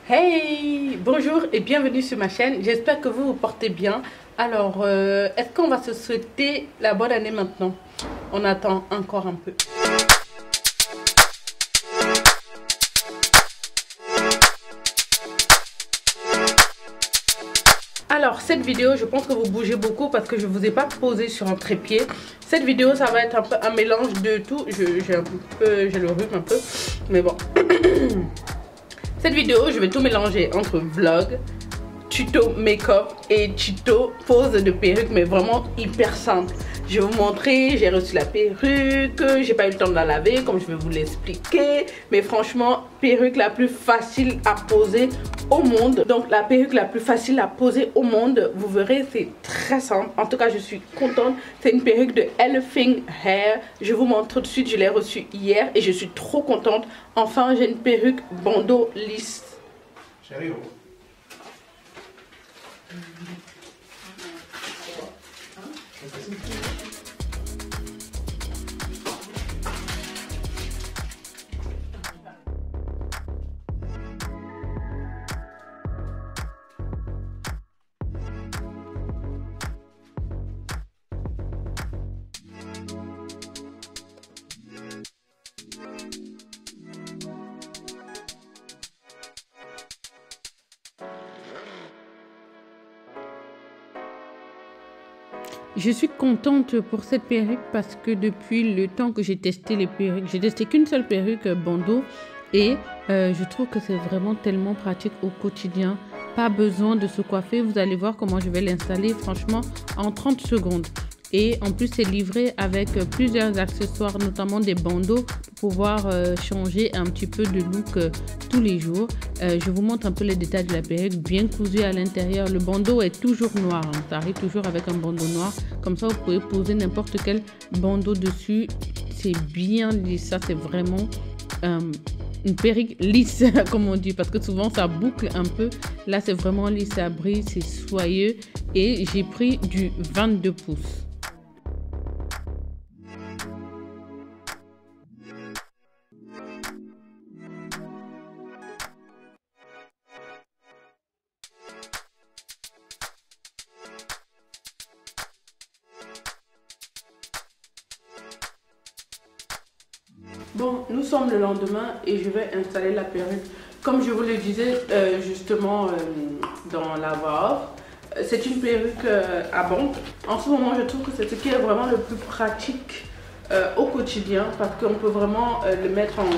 Hey, bonjour et bienvenue sur ma chaîne. J'espère que vous vous portez bien. Alors, est-ce qu'on va se souhaiter la bonne année maintenant? On attend encore un peu. Alors, cette vidéo, je pense que vous bougez beaucoup parce que je ne vous ai pas posé sur un trépied. Cette vidéo, ça va être un peu un mélange de tout. J'ai le rhume un peu, mais bon. Cette vidéo, je vais tout mélanger entre vlog, tuto make-up et tuto pose de perruque, mais vraiment hyper simple. Je vais vous montrer, j'ai reçu la perruque, j'ai pas eu le temps de la laver comme je vais vous l'expliquer, mais franchement, perruque la plus facile à poser au monde. Donc la perruque la plus facile à poser au monde, vous verrez, c'est très simple. En tout cas, je suis contente. C'est une perruque de Elfing Hair. Je vous montre tout de suite, je l'ai reçue hier et je suis trop contente. Enfin, j'ai une perruque bandeau lisse. Chérie. Je suis contente pour cette perruque parce que depuis le temps que j'ai testé les perruques, j'ai testé qu'une seule perruque bandeau et je trouve que c'est vraiment tellement pratique au quotidien. Pas besoin de se coiffer, vous allez voir comment je vais l'installer franchement en 30 secondes. Et en plus, c'est livré avec plusieurs accessoires, notamment des bandeaux pour pouvoir changer un petit peu de look tous les jours. Je vous montre un peu les détails de la perruque, bien cousue à l'intérieur. Le bandeau est toujours noir, hein. Ça arrive toujours avec un bandeau noir. Comme ça, vous pouvez poser n'importe quel bandeau dessus. C'est bien lisse, ça c'est vraiment une perruque lisse, comme on dit, parce que souvent ça boucle un peu. Là, c'est vraiment lisse, ça brille, c'est soyeux. Et j'ai pris du 22 pouces. Bon, nous sommes le lendemain et je vais installer la perruque. Comme je vous le disais justement dans la voix off, c'est une perruque à bande. En ce moment, je trouve que c'est ce qui est vraiment le plus pratique au quotidien parce qu'on peut vraiment le mettre en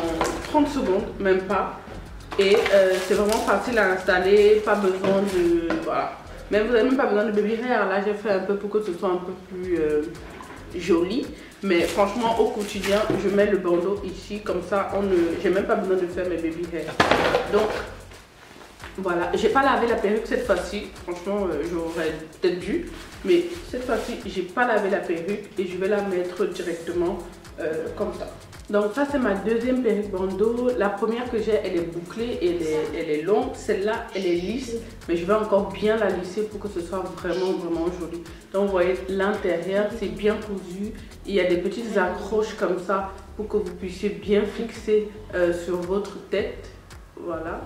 30 secondes, même pas. Et c'est vraiment facile à installer, pas besoin de... Voilà. Même vous n'avez même pas besoin de baby hair. Là, j'ai fait un peu pour que ce soit un peu plus joli. Mais franchement, au quotidien, je mets le bandeau ici. Comme ça, j'ai même pas besoin de faire mes baby hair. Donc, voilà. J'ai pas lavé la perruque cette fois-ci. Franchement, j'aurais peut-être dû. Mais cette fois-ci, j'ai pas lavé la perruque. Et je vais la mettre directement comme ça. Donc ça, c'est ma deuxième perruque bandeau. La première que j'ai, elle est bouclée, elle est longue. Celle-là, elle est lisse, mais je vais encore bien la lisser pour que ce soit vraiment, vraiment joli. Donc vous voyez, l'intérieur, c'est bien cousu. Il y a des petites accroches comme ça pour que vous puissiez bien fixer sur votre tête. Voilà.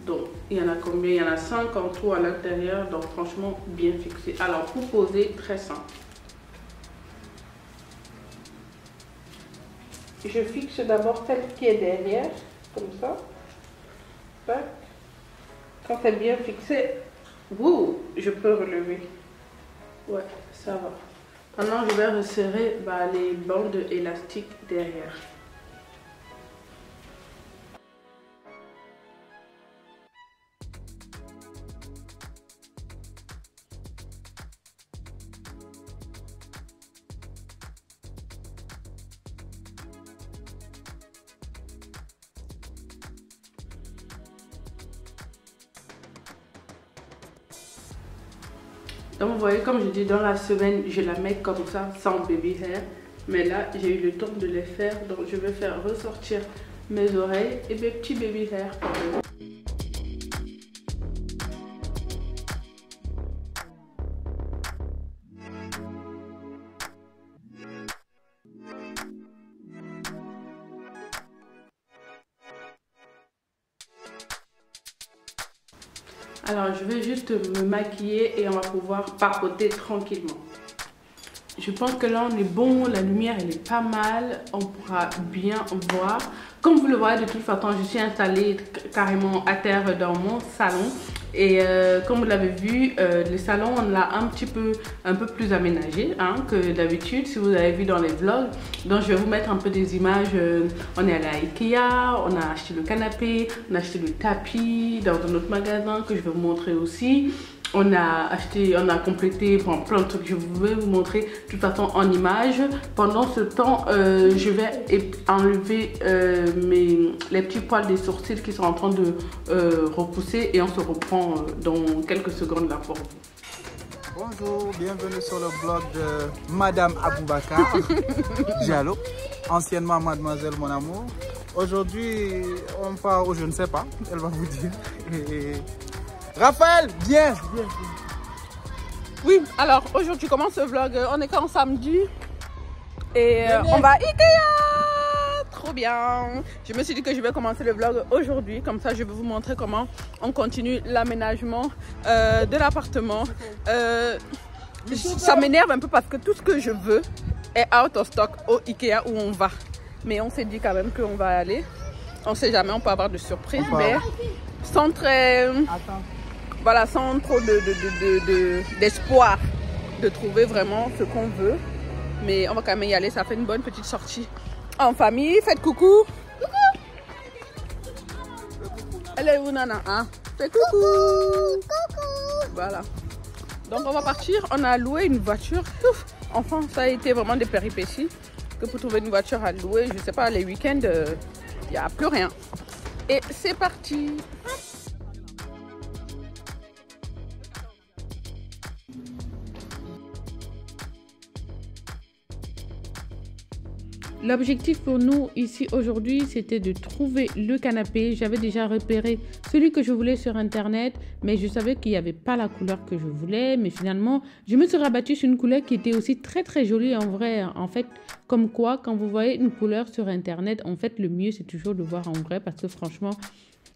Donc, il y en a combien? Il y en a 5 en tout à l'intérieur. Donc franchement, bien fixé. Alors, pour poser, très simple. Je fixe d'abord celle qui est derrière, comme ça. Tac. Quand c'est bien fixé, je peux relever. Ouais, ça va. Maintenant, je vais resserrer les bandes élastiques derrière. Donc vous voyez, comme je dis, dans la semaine, je la mets comme ça, sans baby hair. Mais là, j'ai eu le temps de les faire. Donc je vais faire ressortir mes oreilles et mes petits baby hair. Alors, je vais juste me maquiller et on va pouvoir papoter tranquillement. Je pense que là, on est bon, la lumière, elle est pas mal. On pourra bien voir. Comme vous le voyez, de toute façon, je suis installée carrément à terre dans mon salon. Et comme vous l'avez vu, le salon, on l'a un peu plus aménagé que d'habitude, si vous avez vu dans les vlogs. Donc, je vais vous mettre un peu des images. On est allé à Ikea, on a acheté le canapé, on a acheté le tapis dans un autre magasin que je vais vous montrer aussi. On a complété plein de trucs. Je vais vous montrer de toute façon en images. Pendant ce temps, je vais enlever les petits poils des sourcils qui sont en train de repousser et on se reprend dans quelques secondes là pour vous. Bonjour, bienvenue sur le blog de Madame Aboubakar Diallo, anciennement Mademoiselle Mon Amour. Aujourd'hui, on part où je ne sais pas, elle va vous dire. Raphaël, viens. Oui, alors aujourd'hui commence ce vlog, on est quand samedi et on va à Ikea. Trop bien. Je me suis dit que je vais commencer le vlog aujourd'hui, comme ça je vais vous montrer comment on continue l'aménagement de l'appartement. Ça m'énerve un peu parce que tout ce que je veux est out of stock au Ikea où on va. Mais on s'est dit quand même qu'on va aller. On sait jamais, on peut avoir de surprises, mais sans très... Voilà, sans trop d'espoir de trouver vraiment ce qu'on veut. Mais on va quand même y aller, ça fait une bonne petite sortie en famille. Faites coucou. Coucou. Elle est où, Nana, hein? Faites coucou. Coucou. Voilà. Donc on va partir, on a loué une voiture. Enfin, ça a été vraiment des péripéties. Que pour trouver une voiture à louer, je sais pas, les week-ends, il n'y a plus rien. Et c'est parti. L'objectif pour nous ici aujourd'hui, c'était de trouver le canapé. J'avais déjà repéré celui que je voulais sur internet, mais je savais qu'il n'y avait pas la couleur que je voulais. Mais finalement, je me suis rabattue sur une couleur qui était aussi très jolie en vrai. En fait, comme quoi, quand vous voyez une couleur sur internet, en fait, le mieux, c'est toujours de voir en vrai parce que franchement,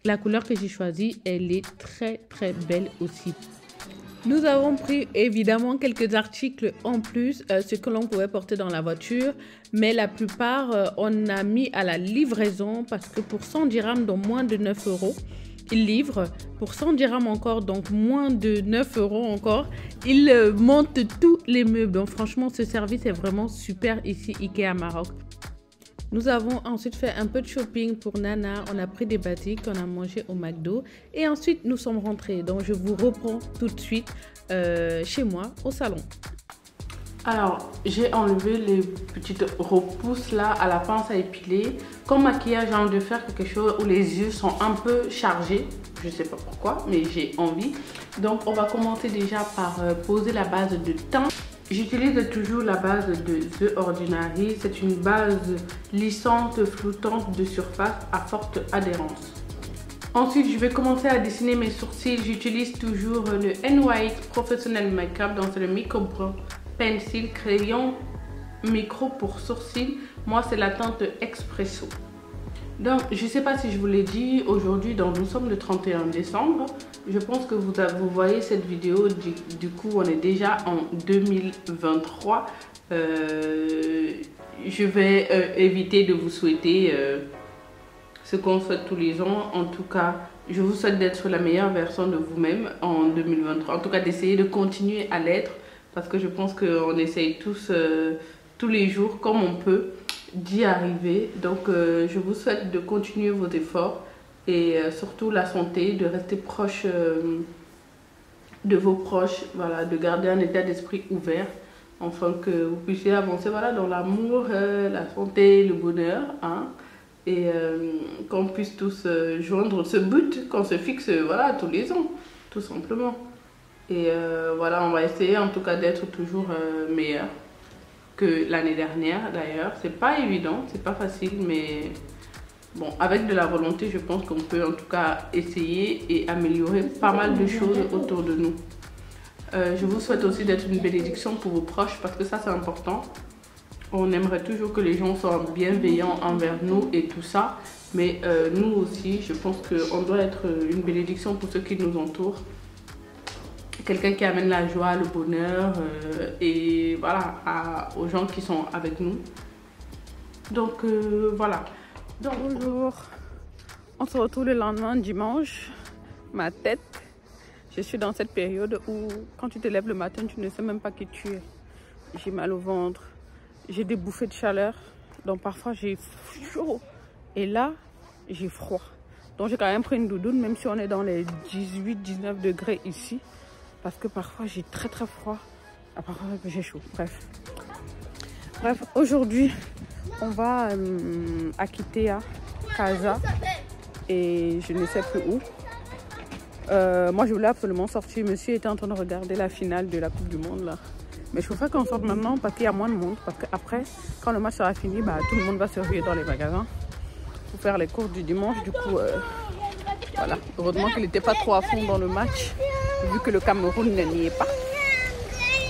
la couleur que j'ai choisie, elle est très belle aussi. Nous avons pris évidemment quelques articles en plus, ce que l'on pouvait porter dans la voiture, mais la plupart, on a mis à la livraison parce que pour 100 dirhams, donc moins de 9 euros, ils livrent. Pour 100 dirhams encore, donc moins de 9 euros encore, ils montent tous les meubles. Donc franchement, ce service est vraiment super ici, Ikea Maroc. Nous avons ensuite fait un peu de shopping pour Nana. On a pris des batiks qu'on a mangé au McDo. Et ensuite, nous sommes rentrés. Donc, je vous reprends tout de suite chez moi, au salon. Alors, j'ai enlevé les petites repousses là à la pince à épiler. Comme maquillage, j'ai envie de faire quelque chose où les yeux sont un peu chargés. Je ne sais pas pourquoi, mais j'ai envie. Donc, on va commencer déjà par poser la base de teint. J'utilise toujours la base de The Ordinary. C'est une base lissante, flottante de surface à forte adhérence. Ensuite, je vais commencer à dessiner mes sourcils. J'utilise toujours le NYX Professional Makeup. Donc, c'est le Micro Pencil crayon micro pour sourcils. Moi, c'est la teinte Espresso. Donc, je ne sais pas si je vous l'ai dit aujourd'hui, donc nous sommes le 31 décembre. Je pense que vous voyez cette vidéo, du coup, on est déjà en 2023. Je vais éviter de vous souhaiter ce qu'on souhaite tous les ans. En tout cas, je vous souhaite d'être la meilleure version de vous-même en 2023. En tout cas, d'essayer de continuer à l'être parce que je pense qu'on essaye tous, tous les jours, comme on peut, d'y arriver. Donc, je vous souhaite de continuer vos efforts. Et surtout la santé, de rester proche de vos proches, voilà, de garder un état d'esprit ouvert, afin que vous puissiez avancer voilà, dans l'amour, la santé, le bonheur, hein, et qu'on puisse tous joindre ce but qu'on se fixe voilà, tous les ans, tout simplement. Et voilà, on va essayer en tout cas d'être toujours meilleur que l'année dernière d'ailleurs. C'est pas évident, c'est pas facile, mais... Bon, avec de la volonté, je pense qu'on peut en tout cas essayer et améliorer pas mal de choses autour de nous. Je vous souhaite aussi d'être une bénédiction pour vos proches parce que ça c'est important. On aimerait toujours que les gens soient bienveillants envers nous et tout ça. Mais nous aussi, je pense qu'on doit être une bénédiction pour ceux qui nous entourent. Quelqu'un qui amène la joie, le bonheur et voilà, aux gens qui sont avec nous. Donc voilà. Donc, bonjour. On se retrouve le lendemain, dimanche. Ma tête. Je suis dans cette période où quand tu te lèves le matin, tu ne sais même pas qui tu es. J'ai mal au ventre. J'ai des bouffées de chaleur. Donc parfois j'ai chaud. Et là, j'ai froid. Donc j'ai quand même pris une doudoune, même si on est dans les 18-19 degrés ici. Parce que parfois j'ai très froid. Parfois j'ai chaud. Bref, aujourd'hui, on va à Kitea, Casa. Et je ne sais plus où. Moi, je voulais absolument sortir. Monsieur était en train de regarder la finale de la Coupe du Monde là. Mais je préfère qu'on sorte maintenant parce qu'il y a moins de monde. Parce qu'après, quand le match sera fini, bah, tout le monde va se réveiller dans les magasins pour faire les courses du dimanche. Du coup, voilà. Heureusement qu'il n'était pas trop à fond dans le match, vu que le Cameroun n'y est pas.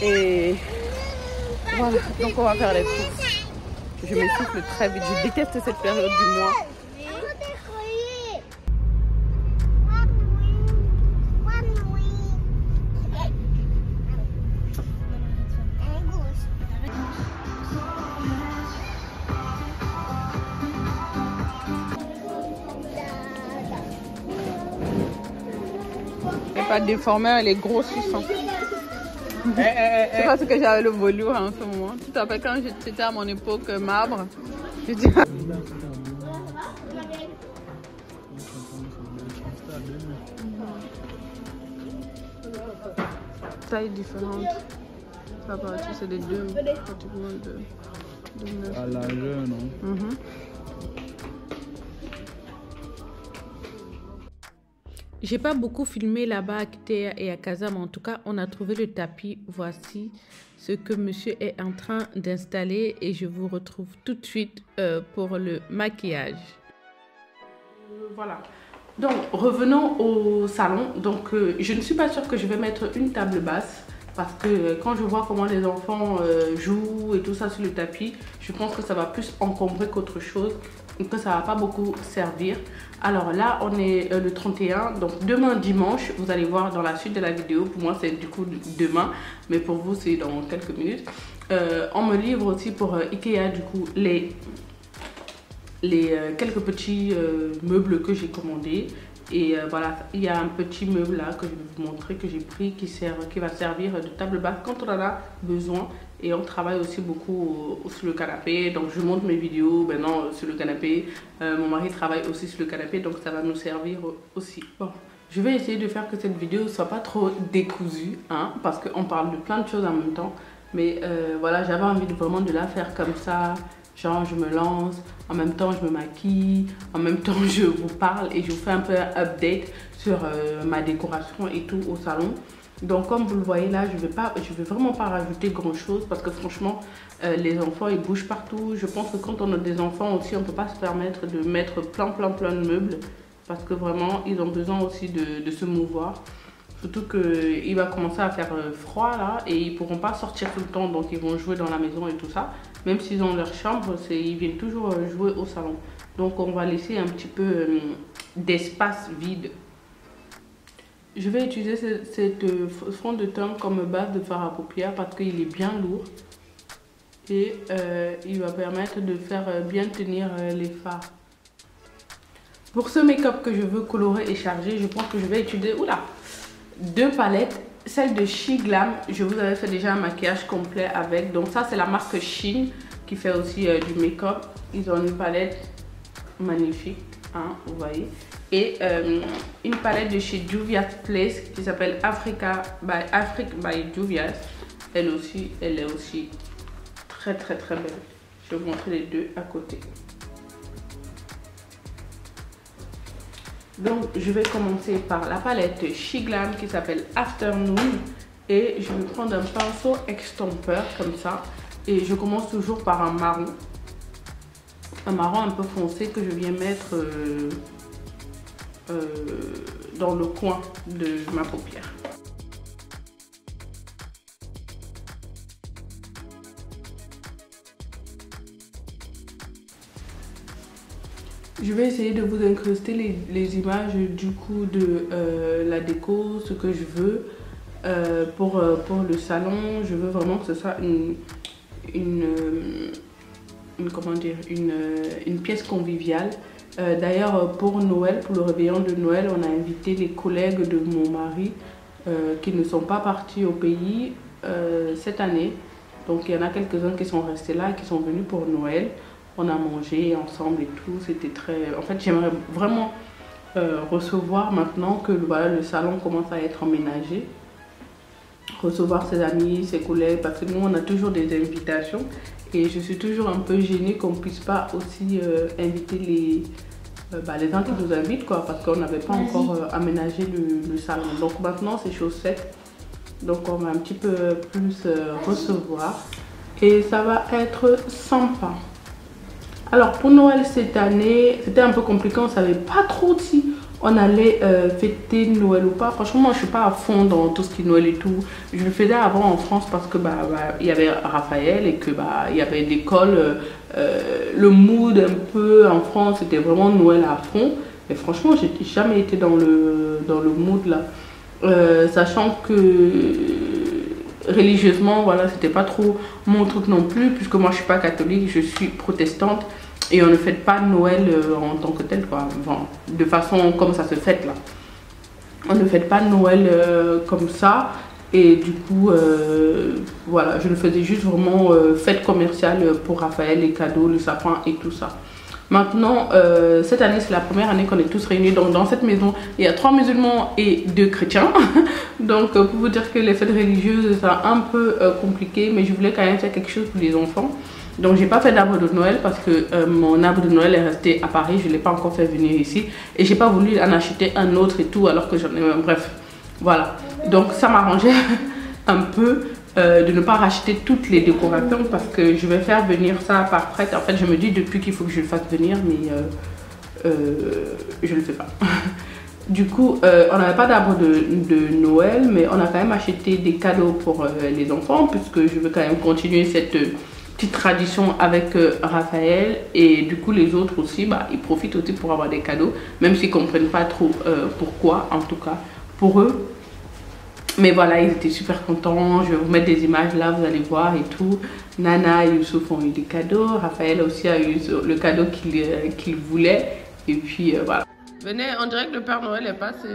Et voilà, donc on va faire les courses. Je m'essouffle très vite. Je déteste cette période du mois. Pas de déformeur, elle est grossissante. C'est parce que j'avais le velours en ce moment. Tu te rappelles quand j'étais à mon époque marbre? Je dis... Taille différente. Ça partir, c'est des deux, pratiquement de 9. À largeur, non? J'ai pas beaucoup filmé là-bas à Kitea et à Casa, mais en tout cas, on a trouvé le tapis. Voici ce que monsieur est en train d'installer et je vous retrouve tout de suite pour le maquillage. Voilà. Donc, revenons au salon. Donc, je ne suis pas sûre que je vais mettre une table basse parce que quand je vois comment les enfants jouent et tout ça sur le tapis, je pense que ça va plus encombrer qu'autre chose et que ça va pas beaucoup servir. Alors là, on est le 31, donc demain dimanche, vous allez voir dans la suite de la vidéo. Pour moi, c'est du coup demain, mais pour vous, c'est dans quelques minutes. On me livre aussi pour Ikea, du coup, les quelques petits meubles que j'ai commandés. Et voilà, il y a un petit meuble là que je vais vous montrer, que j'ai pris, qui va servir de table basse quand on en a besoin. Et on travaille aussi beaucoup sur le canapé. Donc je monte mes vidéos maintenant sur le canapé. Mon mari travaille aussi sur le canapé, donc ça va nous servir aussi. Bon, je vais essayer de faire que cette vidéo soit pas trop décousue, hein, parce qu'on parle de plein de choses en même temps. Mais voilà, j'avais envie vraiment de la faire comme ça. Genre je me lance, en même temps je me maquille, en même temps je vous parle et je vous fais un peu un update sur ma décoration et tout au salon. Donc comme vous le voyez là, je vais vraiment pas rajouter grand chose parce que franchement les enfants ils bougent partout. Je pense que quand on a des enfants aussi, on peut pas se permettre de mettre plein de meubles parce que vraiment ils ont besoin aussi de se mouvoir. Surtout qu'il va commencer à faire froid là et ils pourront pas sortir tout le temps, donc ils vont jouer dans la maison et tout ça. Même s'ils ont leur chambre, ils viennent toujours jouer au salon. Donc on va laisser un petit peu d'espace vide. Je vais utiliser cette fond de teint comme base de fard à paupières parce qu'il est bien lourd. Et il va permettre de faire bien tenir les fards. Pour ce make-up que je veux colorer et charger, je pense que je vais utiliser deux palettes. Celle de She Glam, je vous avais fait déjà un maquillage complet avec. Donc ça c'est la marque Shein qui fait aussi du make-up. Ils ont une palette magnifique, hein, vous voyez. Et une palette de chez Juvia's Place qui s'appelle Africa by Juvia's. Elle est aussi très belle. Je vais vous montrer les deux à côté. Donc je vais commencer par la palette She Glam qui s'appelle Afternoon. Et je vais prendre un pinceau extempeur comme ça. Et je commence toujours par un marron. Un marron un peu foncé que je viens mettre dans le coin de ma paupière. Je vais essayer de vous incruster les images du coup de la déco, ce que je veux pour le salon. Je veux vraiment que ce soit comment dire, une pièce conviviale. D'ailleurs, pour Noël, pour le réveillon de Noël, on a invité les collègues de mon mari qui ne sont pas partis au pays cette année. Donc il y en a quelques-uns qui sont restés là, qui sont venus pour Noël. On a mangé ensemble et tout, c'était très... En fait, j'aimerais vraiment recevoir maintenant que voilà, le salon commence à être emménagé. Recevoir ses amis, ses collègues, parce que nous, on a toujours des invitations. Et je suis toujours un peu gênée qu'on ne puisse pas aussi inviter les gens qui nous invitent, quoi, parce qu'on n'avait pas encore aménagé le salon. Donc maintenant, c'est chose faite. Donc on va un petit peu plus recevoir. Et ça va être sympa. Alors pour Noël cette année, c'était un peu compliqué, on ne savait pas trop si on allait fêter Noël ou pas. Franchement, moi je suis pas à fond dans tout ce qui est Noël et tout. Je le faisais avant en France parce que il y avait Raphaël et que il y avait l'école. Le mood un peu en France, c'était vraiment Noël à fond. Et franchement, j'ai jamais été dans le mood là. Sachant que religieusement, voilà, c'était pas trop mon truc non plus, puisque moi je suis pas catholique, je suis protestante et on ne fête pas Noël en tant que tel, quoi. Enfin, de façon comme ça se fête là. On ne fête pas Noël comme ça, et du coup, voilà, je le faisais juste vraiment fête commerciale pour Raphaël, les cadeaux, le sapin et tout ça. Maintenant, cette année, c'est la première année qu'on est tous réunis. Donc, dans cette maison, il y a 3 musulmans et 2 chrétiens. Donc, pour vous dire que les fêtes religieuses, c'est un peu compliqué. Mais je voulais quand même faire quelque chose pour les enfants. Donc, j'ai pas fait d'arbre de Noël parce que mon arbre de Noël est resté à Paris. Je ne l'ai pas encore fait venir ici. Et j'ai pas voulu en acheter un autre et tout, alors que j'en ai... Bref, voilà. Donc, ça m'arrangeait un peu. De ne pas racheter toutes les décorations parce que je vais faire venir ça par prête. En fait, je me dis depuis qu'il faut que je le fasse venir, mais je ne le fais pas. Du coup, on n'avait pas d'arbre de Noël, mais on a quand même acheté des cadeaux pour les enfants, puisque je veux quand même continuer cette petite tradition avec Raphaël. Et du coup, les autres aussi, ils profitent aussi pour avoir des cadeaux, même s'ils ne comprennent pas trop pourquoi, en tout cas pour eux. Mais voilà, ils étaient super contents. Je vais vous mettre des images là, vous allez voir et tout. Nana et Youssouf ont eu des cadeaux. Raphaël aussi a eu le cadeau qu'il voulait. Et puis voilà. Venez, on dirait que le Père Noël est passé.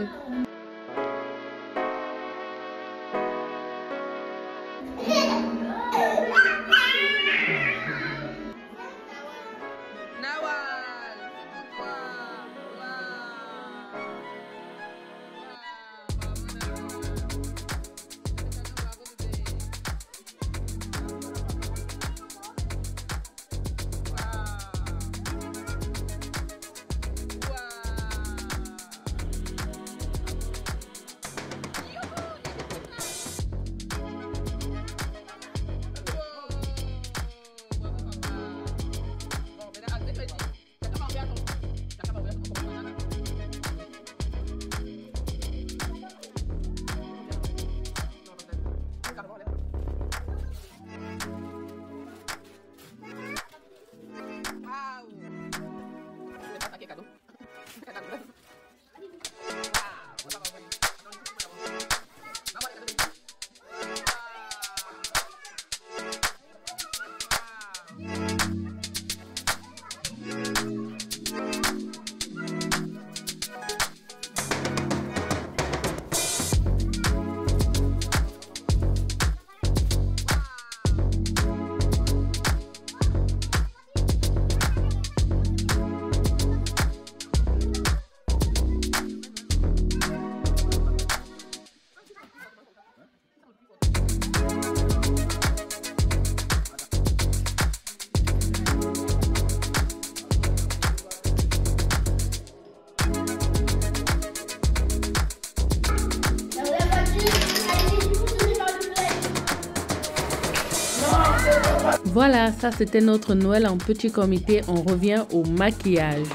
Voilà, ça c'était notre Noël en petit comité. On revient au maquillage.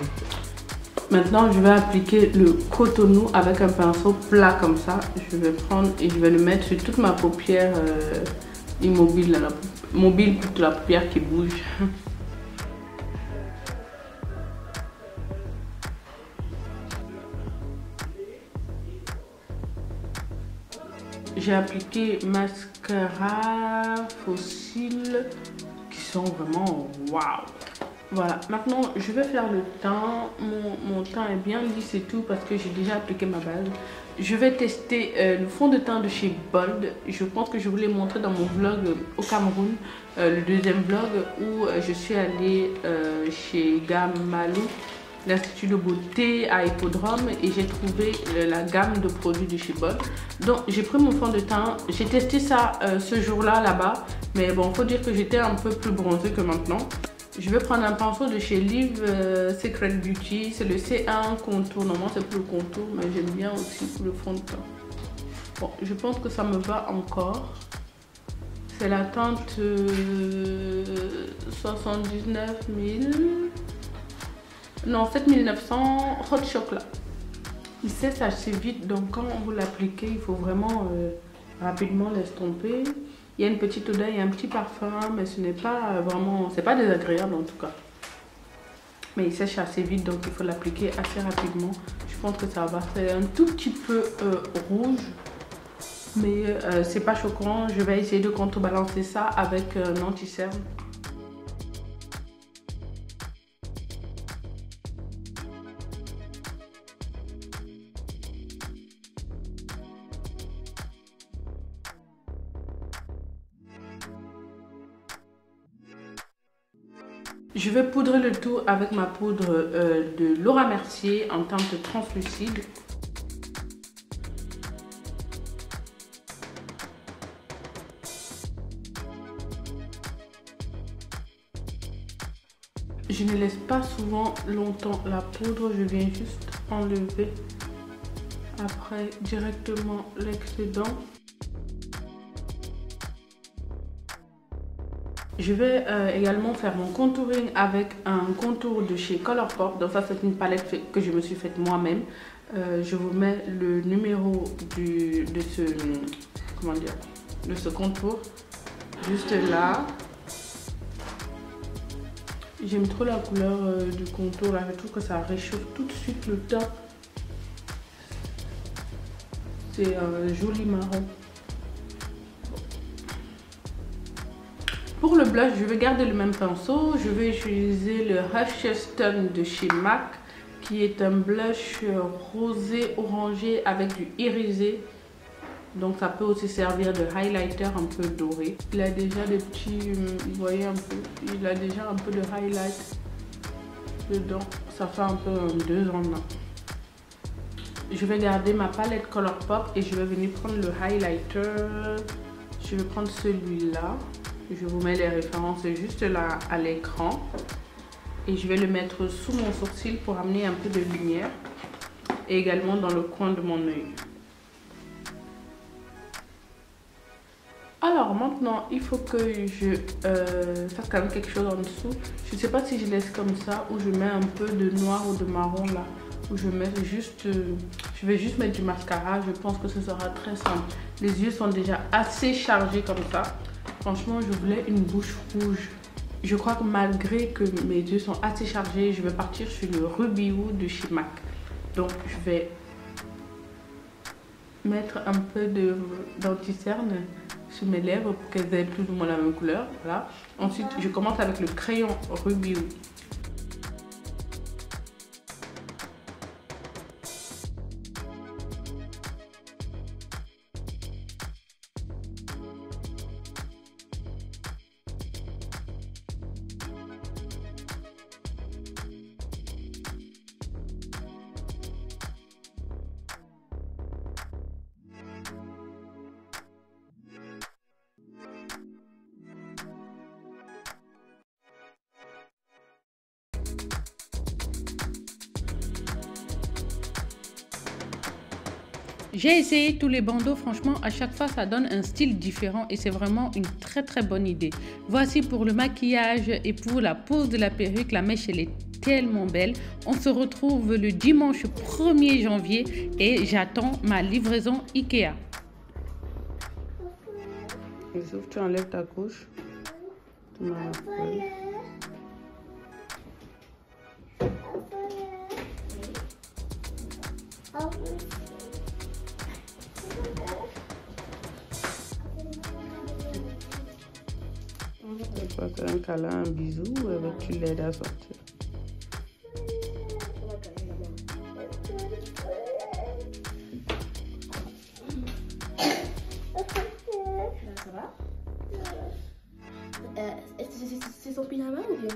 Maintenant, je vais appliquer le cotonou avec un pinceau plat comme ça. Je vais prendre et je vais le mettre sur toute ma paupière immobile, mobile, toute la paupière qui bouge. J'ai appliqué mascara fossile qui sont vraiment waouh. Voilà, maintenant je vais faire le teint. Mon teint est bien lisse et tout parce que j'ai déjà appliqué ma base. Je vais tester le fond de teint de chez Bold. Je pense que je vous l'ai montré dans mon vlog au Cameroun, le deuxième vlog où je suis allée chez Gamalou, l'Institut de beauté à Hippodrome, et j'ai trouvé la gamme de produits de chez Bold. Donc j'ai pris mon fond de teint, j'ai testé ça ce jour-là là-bas, mais bon, faut dire que j'étais un peu plus bronzée que maintenant. Je vais prendre un pinceau de chez Live Secret Beauty, c'est le C1 contour. Normalement c'est pour le contour, mais j'aime bien aussi pour le fond de teint. Bon, je pense que ça me va encore. C'est la teinte 79 000, non 7900 Hot Chocolate. Il sèche assez vite, donc quand vous l'appliquez, il faut vraiment rapidement l'estomper. Il y a une petite odeur, il y a un petit parfum, mais ce n'est pas vraiment, c'est pas désagréable en tout cas. Mais il sèche assez vite, donc il faut l'appliquer assez rapidement. Je pense que ça va faire un tout petit peu rouge, mais c'est pas choquant. Je vais essayer de contrebalancer ça avec un anti-cerne. Je vais poudrer le tout avec ma poudre de Laura Mercier en teinte translucide. Je ne laisse pas souvent longtemps la poudre, je viens juste enlever après directement l'excédent. Je vais également faire mon contouring avec un contour de chez Colourpop. Donc ça, c'est une palette que je me suis faite moi-même. Je vous mets le numéro de ce contour juste là. J'aime trop la couleur du contour là. Je trouve que ça réchauffe tout de suite le teint. C'est un joli marron. Pour le blush, je vais garder le même pinceau. Je vais utiliser le Hutchison de chez MAC, qui est un blush rosé orangé avec du irisé. Donc ça peut aussi servir de highlighter un peu doré. Il a déjà des petits, vous voyez un peu, il a déjà un peu de highlight dedans. Ça fait un peu un 2 en 1. Je vais garder ma palette Colourpop et je vais venir prendre le highlighter. Je vais prendre celui-là. Je vous mets les références juste là à l'écran. Et je vais le mettre sous mon sourcil pour amener un peu de lumière. Et également dans le coin de mon œil. Alors maintenant, il faut que je fasse quand même quelque chose en dessous. Je ne sais pas si je laisse comme ça ou je mets un peu de noir ou de marron là. Ou je mets juste, je vais juste mettre du mascara. Je pense que ce sera très simple. Les yeux sont déjà assez chargés comme ça. Franchement, je voulais une bouche rouge. Je crois que malgré que mes yeux sont assez chargés, je vais partir sur le Ruby Woo de chez MAC. Donc, je vais mettre un peu d'anti-cerne sur mes lèvres pour qu'elles aient plus ou moins la même couleur. Voilà. Ensuite, je commence avec le crayon Ruby Woo. J'ai essayé tous les bandeaux, franchement à chaque fois ça donne un style différent et c'est vraiment une très bonne idée. Voici pour le maquillage et pour la pose de la perruque, la mèche elle est tellement belle. On se retrouve le dimanche 1er janvier et j'attends ma livraison Ikea. Sauf tu enlèves ta couche. quoi, c'est un câlin, un bisou, tu l'aides à sortir. Ça va? C'est son pyjama ou bien?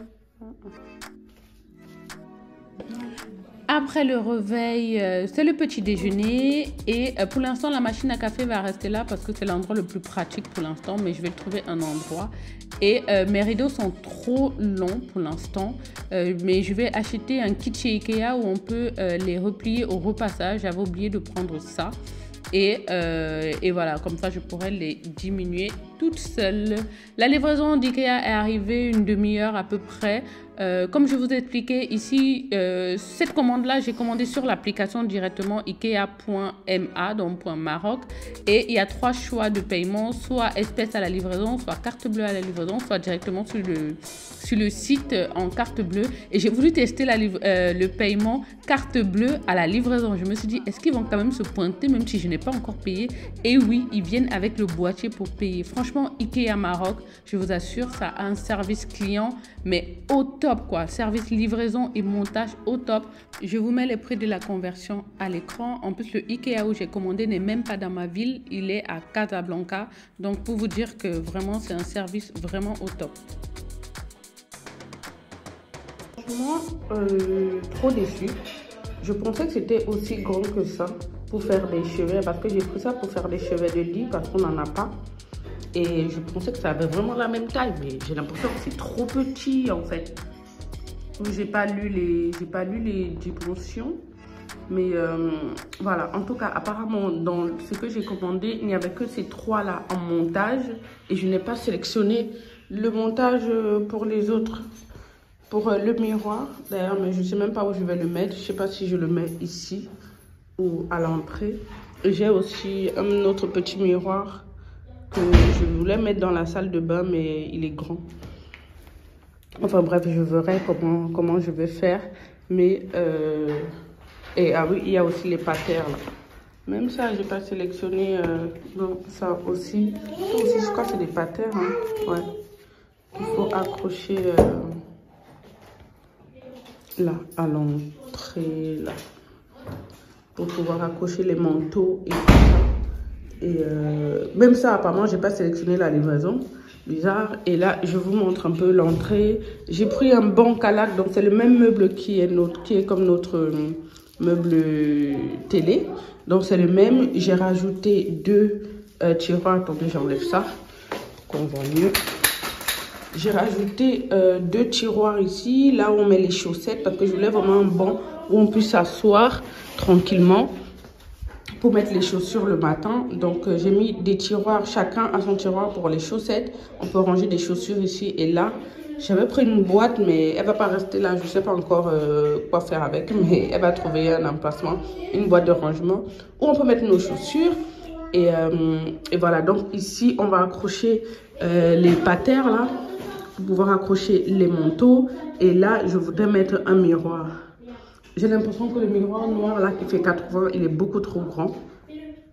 Après le réveil, c'est le petit déjeuner et pour l'instant la machine à café va rester là parce que c'est l'endroit le plus pratique pour l'instant, mais je vais trouver un endroit. Et mes rideaux sont trop longs pour l'instant, mais je vais acheter un kit chez Ikea où on peut les replier au repassage. J'avais oublié de prendre ça. Et voilà, comme ça je pourrais les diminuer toute seule. La livraison d'Ikea est arrivée une demi-heure à peu près. Comme je vous ai expliqué ici, cette commande-là, j'ai commandé sur l'application directement ikea.ma, donc .maroc. Et il y a 3 choix de paiement, soit espèce à la livraison, soit carte bleue à la livraison, soit directement sur le site en carte bleue. Et j'ai voulu tester le paiement carte bleue à la livraison. Je me suis dit, est-ce qu'ils vont quand même se pointer, même si je n'ai pas encore payé? Et oui, ils viennent avec le boîtier pour payer. Franchement, Ikea Maroc, je vous assure, ça a un service client, mais au top quoi. Service livraison et montage au top. Je vous mets les prix de la conversion à l'écran. En plus, le Ikea où j'ai commandé n'est même pas dans ma ville. Il est à Casablanca. Donc, pour vous dire que vraiment, c'est un service vraiment au top. Franchement, trop déçue. Je pensais que c'était aussi grand que ça pour faire des chevets, parce que j'ai pris ça pour faire des chevets de lit parce qu'on n'en a pas. Et je pensais que ça avait vraiment la même taille, mais j'ai l'impression que c'est trop petit en fait. J'ai pas lu les dimensions, mais voilà. En tout cas, apparemment dans ce que j'ai commandé, il n'y avait que ces 3 là en montage et je n'ai pas sélectionné le montage pour les autres. Pour le miroir, d'ailleurs, mais je ne sais même pas où je vais le mettre. Je ne sais pas si je le mets ici ou à l'entrée. J'ai aussi un autre petit miroir que je voulais mettre dans la salle de bain, mais il est grand. Enfin bref, je verrai comment je vais faire. Mais, ah oui, il y a aussi les patères là. Même ça, je n'ai pas sélectionné. Non, ça aussi. Ça aussi, je crois que c'est des patères. Hein. Ouais. Il faut accrocher... là à l'entrée là pour pouvoir accrocher les manteaux et tout ça. Et même ça apparemment j'ai pas sélectionné la livraison, bizarre. Et là je vous montre un peu l'entrée. J'ai pris un banc Calac, donc c'est le même meuble qui est comme notre meuble télé, donc c'est le même. J'ai rajouté 2 tiroirs. Attendez, j'enlève ça pour qu'on voit mieux. J'ai rajouté 2 tiroirs ici, là où on met les chaussettes, parce que je voulais vraiment un banc où on puisse s'asseoir tranquillement pour mettre les chaussures le matin. Donc j'ai mis des tiroirs, chacun a son tiroir pour les chaussettes. On peut ranger des chaussures ici et là. J'avais pris une boîte, mais elle va pas rester là. Je ne sais pas encore quoi faire avec, mais elle va trouver un emplacement, une boîte de rangement où on peut mettre nos chaussures. Et voilà, donc ici on va accrocher les patères là, pour pouvoir accrocher les manteaux. Et là, je voudrais mettre un miroir. J'ai l'impression que le miroir noir là qui fait 80, il est beaucoup trop grand.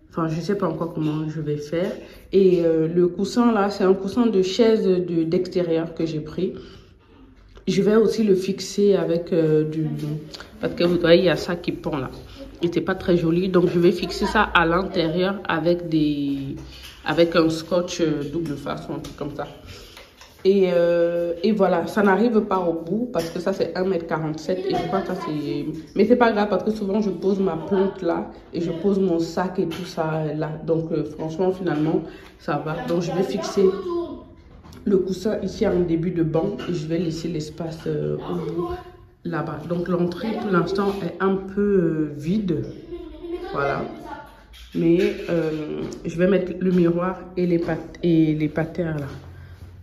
Enfin, je ne sais pas encore comment je vais faire. Et le coussin là, c'est un coussin de chaise d'extérieur que j'ai pris. Je vais aussi le fixer avec parce que vous voyez, il y a ça qui pend là. Et c'est pas très joli. Donc, je vais fixer ça à l'intérieur avec un scotch double face ou un truc comme ça. Et voilà, ça n'arrive pas au bout parce que ça c'est 1,47 m et je crois que ça c'est... Mais c'est pas grave parce que souvent je pose ma plante là et je pose mon sac et tout ça là. Donc franchement finalement ça va. Donc je vais fixer le coussin ici en début de banc et je vais laisser l'espace au bout là-bas. Donc l'entrée pour l'instant est un peu vide. Voilà. Mais je vais mettre le miroir et les patères là.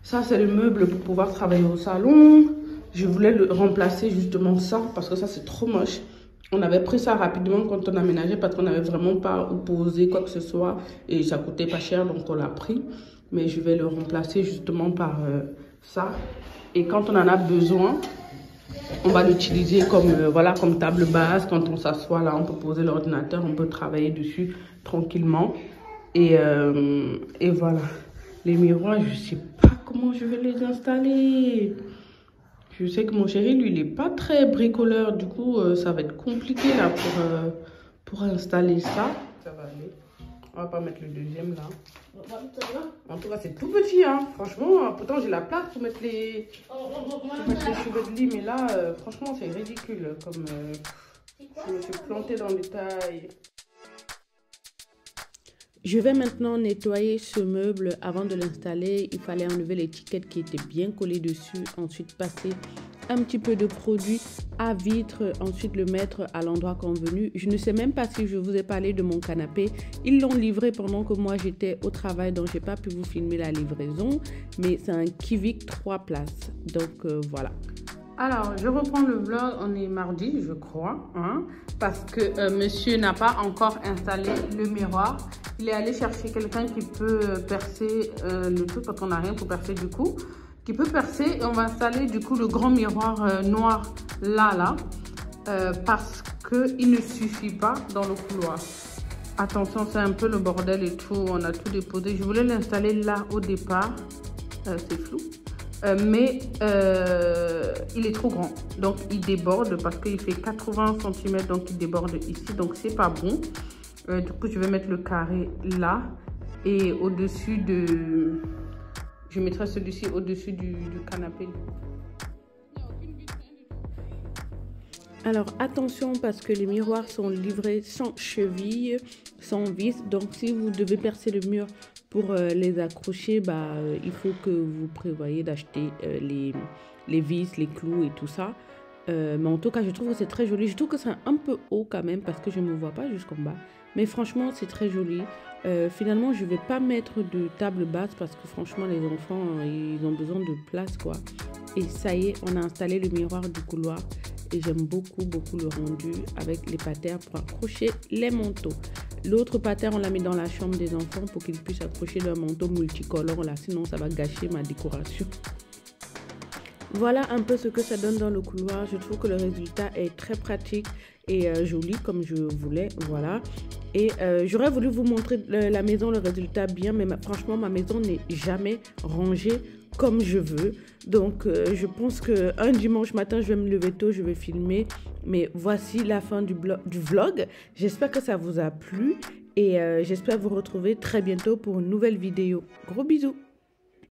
Ça, c'est le meuble pour pouvoir travailler au salon. Je voulais le remplacer justement ça parce que ça, c'est trop moche. On avait pris ça rapidement quand on aménageait parce qu'on n'avait vraiment pas posé quoi que ce soit. Et ça coûtait pas cher, donc on l'a pris. Mais je vais le remplacer justement par ça. Et quand on en a besoin, on va l'utiliser comme, voilà, comme table basse. Quand on s'assoit là, on peut poser l'ordinateur, on peut travailler dessus tranquillement. Et voilà. Les miroirs, je sais pas comment je vais les installer. Je sais que mon chéri, lui, il n'est pas très bricoleur. Du coup, ça va être compliqué là pour installer ça. Ça va aller. On va pas mettre le deuxième là. En tout cas, c'est tout petit, hein. Franchement, pourtant j'ai la place pour mettre les cheveux de lit, mais là, franchement, c'est ridicule. Comme je me suis plantée dans les tailles. Je vais maintenant nettoyer ce meuble. Avant de l'installer, il fallait enlever l'étiquette qui était bien collée dessus. Ensuite, passer un petit peu de produit à vitre. Ensuite, le mettre à l'endroit convenu. Je ne sais même pas si je vous ai parlé de mon canapé. Ils l'ont livré pendant que moi, j'étais au travail. Donc, je n'ai pas pu vous filmer la livraison. Mais c'est un Kivik 3 places. Donc, voilà. Alors, je reprends le vlog, on est mardi, je crois, hein, parce que monsieur n'a pas encore installé le miroir. Il est allé chercher quelqu'un qui peut percer le tout, parce qu'on n'a rien pour percer du coup, qui peut percer, et on va installer du coup le grand miroir noir là, parce qu'il ne suffit pas dans le couloir. Attention, c'est un peu le bordel et tout, on a tout déposé. Je voulais l'installer là au départ, c'est flou. Mais il est trop grand, donc il déborde parce qu'il fait 80 cm, donc il déborde ici, donc c'est pas bon. Du coup, je vais mettre le carré là et au-dessus de... Je mettrai celui-ci au-dessus du canapé. Alors attention parce que les miroirs sont livrés sans cheville, sans vis. Donc si vous devez percer le mur pour les accrocher, il faut que vous prévoyez d'acheter les vis, les clous et tout ça. Mais en tout cas, je trouve que c'est très joli. Je trouve que c'est un peu haut quand même parce que je ne me vois pas jusqu'en bas. Mais franchement, c'est très joli. Finalement, je ne vais pas mettre de table basse parce que franchement, les enfants, ils ont besoin de place, quoi. Et ça y est, on a installé le miroir du couloir. Et j'aime beaucoup le rendu avec les patères pour accrocher les manteaux. L'autre patère, on l'a mis dans la chambre des enfants pour qu'ils puissent accrocher leur manteau multicolore là, sinon ça va gâcher ma décoration. Voilà un peu ce que ça donne dans le couloir. Je trouve que le résultat est très pratique et joli comme je voulais, voilà. Et j'aurais voulu vous montrer la maison, le résultat bien, mais franchement ma maison n'est jamais rangée comme je veux. Donc je pense qu'un dimanche matin je vais me lever tôt, je vais filmer. Mais voici la fin du vlog. J'espère que ça vous a plu et j'espère vous retrouver très bientôt pour une nouvelle vidéo. Gros bisous.